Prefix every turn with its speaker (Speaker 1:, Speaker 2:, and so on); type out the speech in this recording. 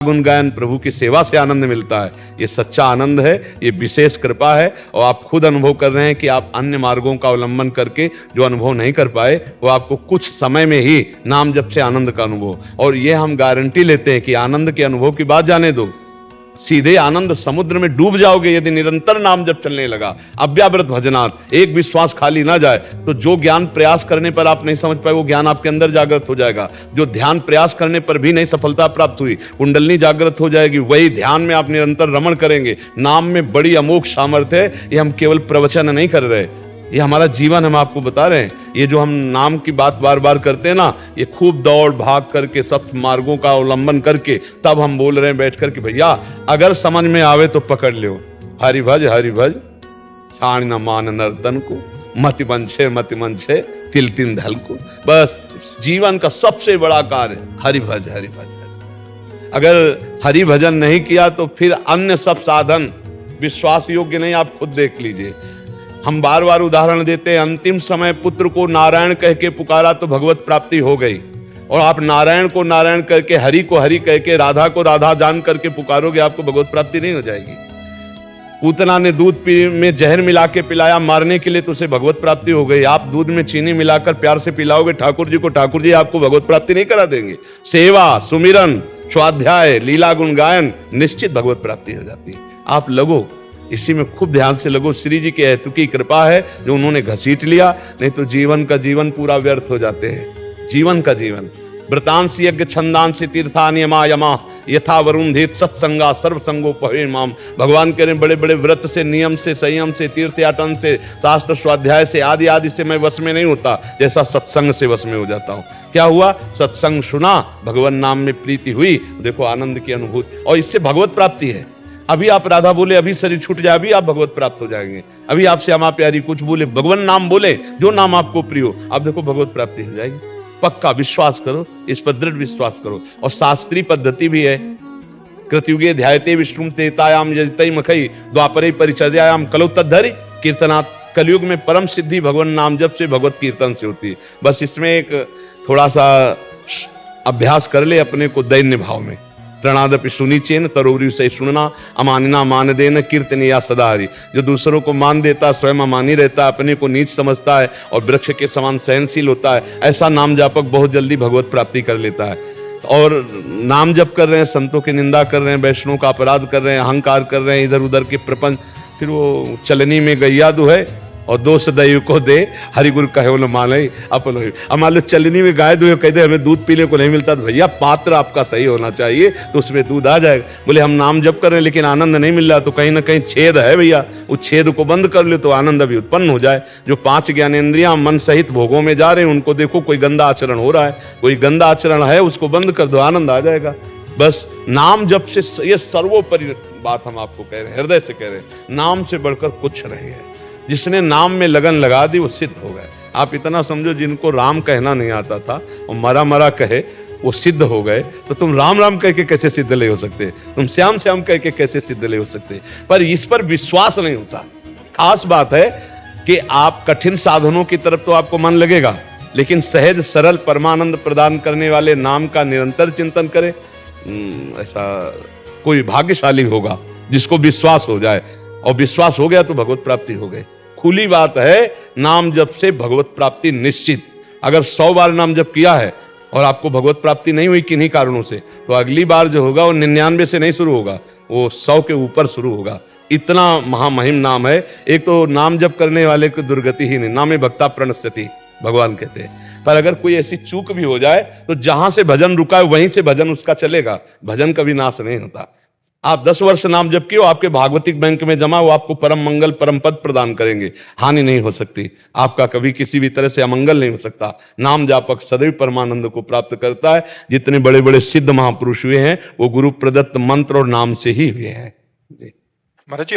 Speaker 1: गुण गायन प्रभु की सेवा से आनंद मिलता है। ये सच्चा आनंद है, ये विशेष कृपा है और आप खुद अनुभव कर रहे हैं कि आप अन्य मार्गों का अवलंबन करके जो अनुभव नहीं कर पाए वो आपको कुछ समय में ही नाम जप से आनंद का अनुभव। और ये हम गारंटी लेते हैं कि आनंद के अनुभव की बात जाने दो, सीधे आनंद समुद्र में डूब जाओगे यदि निरंतर नाम जप चलने लगा। अव्यावृत भजनात्, एक विश्वास खाली ना जाए तो जो ज्ञान प्रयास करने पर आप नहीं समझ पाए वो ज्ञान आपके अंदर जागृत हो जाएगा। जो ध्यान प्रयास करने पर भी नहीं सफलता प्राप्त हुई, कुंडलनी जागृत हो जाएगी। वही ध्यान में आप निरंतर रमण करेंगे। नाम में बड़ी अमोघ सामर्थ्य है। ये हम केवल प्रवचन नहीं कर रहे, ये हमारा जीवन हम आपको बता रहे हैं। ये जो हम नाम की बात बार बार करते हैं ना, ये खूब दौड़ भाग करके सब मार्गों का अवलंबन करके तब हम बोल रहे हैं बैठ कर कि भैया अगर समझ में आवे तो पकड़ लो। हरि भज छाण न मान नर्तन को, मति मन छे तिल तिन धल को। बस जीवन का सबसे बड़ा कार्य हरि भज। अगर हरि भजन नहीं किया तो फिर अन्य सब साधन विश्वास योग्य नहीं। आप खुद देख लीजिए, हम बार बार उदाहरण देते हैं। अंतिम समय पुत्र को नारायण कह के पुकारा तो भगवत प्राप्ति हो गई, और आप नारायण को नारायण करके हरि को हरि कह के राधा को राधा जान करके पुकारोगे, आपको भगवत प्राप्ति नहीं हो जाएगी। पूतना ने दूध में जहर मिला के पिलाया मारने के लिए तो उसे भगवत प्राप्ति हो गई। आप दूध में चीनी मिलाकर प्यार से पिलाओगे ठाकुर जी को, ठाकुर जी आपको भगवत प्राप्ति नहीं करा देंगे। सेवा, सुमिरन, स्वाध्याय, लीला गुण गायन, निश्चित भगवत प्राप्ति हो जाती है। आप लगो, इसी में खूब ध्यान से लगो। श्री जी की हेतु की कृपा है जो उन्होंने घसीट लिया, नहीं तो जीवन का जीवन पूरा व्यर्थ हो जाते हैं। जीवन का जीवन व्रतांश यज्ञ छंदांश तीर्था नियमा यमा यथा वरुणधीत सत्संगा सर्वसंगो पवे माम। भगवान कह रहे बड़े बड़े व्रत से, नियम से, संयम से, तीर्थयाटन से, शास्त्र स्वाध्याय से, आदि आदि से मैं वश में नहीं होता, जैसा सत्संग से वश में हो जाता हूँ। क्या हुआ? सत्संग सुना, भगवान नाम में प्रीति हुई, देखो आनंद की अनुभूति, और इससे भगवत प्राप्ति है। अभी आप राधा बोले, अभी शरीर छूट जाए, अभी आप भगवत प्राप्त हो जाएंगे। अभी आप श्यामा प्यारी कुछ बोले, भगवान नाम बोले, जो नाम आपको प्रिय हो, आप देखो भगवत प्राप्ति हो जाएगी। पक्का विश्वास करो, इस पर दृढ़ विश्वास करो। और शास्त्रीय पद्धति भी है। कृतयुगे ध्यायते विष्णुम तेतायाम यजतै मखई द्वापरे परिचर्यायाम कलौ तद्धरि कीर्तनात्। कलयुग में परम सिद्धि भगवान नाम जप से, भगवत कीर्तन से होती है। बस इसमें एक थोड़ा सा अभ्यास कर ले अपने को दैन्य भाव में। प्रणादपि सुनिचेन तरोरी से सुनना अमानिना मान देना कीर्तन या सदा हरि। जो दूसरों को मान देता स्वयं अमानी रहता, अपने को नीच समझता है और वृक्ष के समान सहनशील होता है, ऐसा नाम जापक बहुत जल्दी भगवत प्राप्ति कर लेता है। और नाम जप कर रहे हैं, संतों की निंदा कर रहे हैं, वैष्णव का अपराध कर रहे हैं, अहंकार कर रहे हैं, इधर उधर के प्रपंच, फिर वो चलनी में गैया दो है और दोष दैव को दे हरिगुरु कहो न माने अपन। अब मान लो चलनी में गाय दो, कहते हमें दूध पीने को नहीं मिलता, तो भैया पात्र आपका सही होना चाहिए तो उसमें दूध आ जाएगा। बोले हम नाम जप कर रहे हैं लेकिन आनंद नहीं मिल रहा, तो कहीं ना कहीं छेद है भैया, उस छेद को बंद कर लो तो आनंद अभी उत्पन्न हो जाए। जो 5 ज्ञानेंद्रियां मन सहित भोगों में जा रहे हैं, उनको देखो कोई गंदा आचरण हो रहा है, कोई गंदा आचरण है, उसको बंद कर दो, आनंद आ जाएगा। बस नाम जप से, ये सर्वोपरि बात हम आपको कह रहे हैं, हृदय से कह रहे हैं, नाम से बढ़कर कुछ नहीं है। जिसने नाम में लगन लगा दी वो सिद्ध हो गए। आप इतना समझो, जिनको राम कहना नहीं आता था और मरा मरा कहे वो सिद्ध हो गए, तो तुम राम राम कह के कैसे सिद्ध नहीं हो सकते? तुम श्याम श्याम कह के कैसे सिद्ध नहीं हो सकते? पर इस पर विश्वास नहीं होता। खास बात है कि आप कठिन साधनों की तरफ तो आपको मन लगेगा, लेकिन सहज सरल परमानंद प्रदान करने वाले नाम का निरंतर चिंतन करें, ऐसा कोई भाग्यशाली होगा जिसको विश्वास हो जाए। और विश्वास हो गया तो भगवत प्राप्ति हो गई। खुली बात है, नाम जप से भगवत प्राप्ति निश्चित। अगर 100 बार नाम जप किया है और आपको भगवत प्राप्ति नहीं हुई किन्हीं कारणों से, तो अगली बार जो होगा वो 99 से नहीं शुरू होगा, वो 100 के ऊपर शुरू होगा। इतना महामहिम नाम है। एक तो नाम जप करने वाले को दुर्गति ही नहीं, नामे भक्ता प्रणश्यति भगवान कहते हैं। पर अगर कोई ऐसी चूक भी हो जाए तो जहां से भजन रुका है वहीं से भजन उसका चलेगा, भजन कभी नाश नहीं होता। आप 10 वर्ष नाम जप किए, आपके भागवतिक बैंक में जमा, वो आपको परम मंगल परम पद प्रदान करेंगे, हानि नहीं हो सकती। आपका कभी किसी भी तरह से अमंगल नहीं हो सकता। नाम जापक सदैव परमानंद को प्राप्त करता है। जितने बड़े बड़े सिद्ध महापुरुष हुए हैं वो गुरु प्रदत्त मंत्र और नाम से ही हुए हैं।
Speaker 2: महाराज जी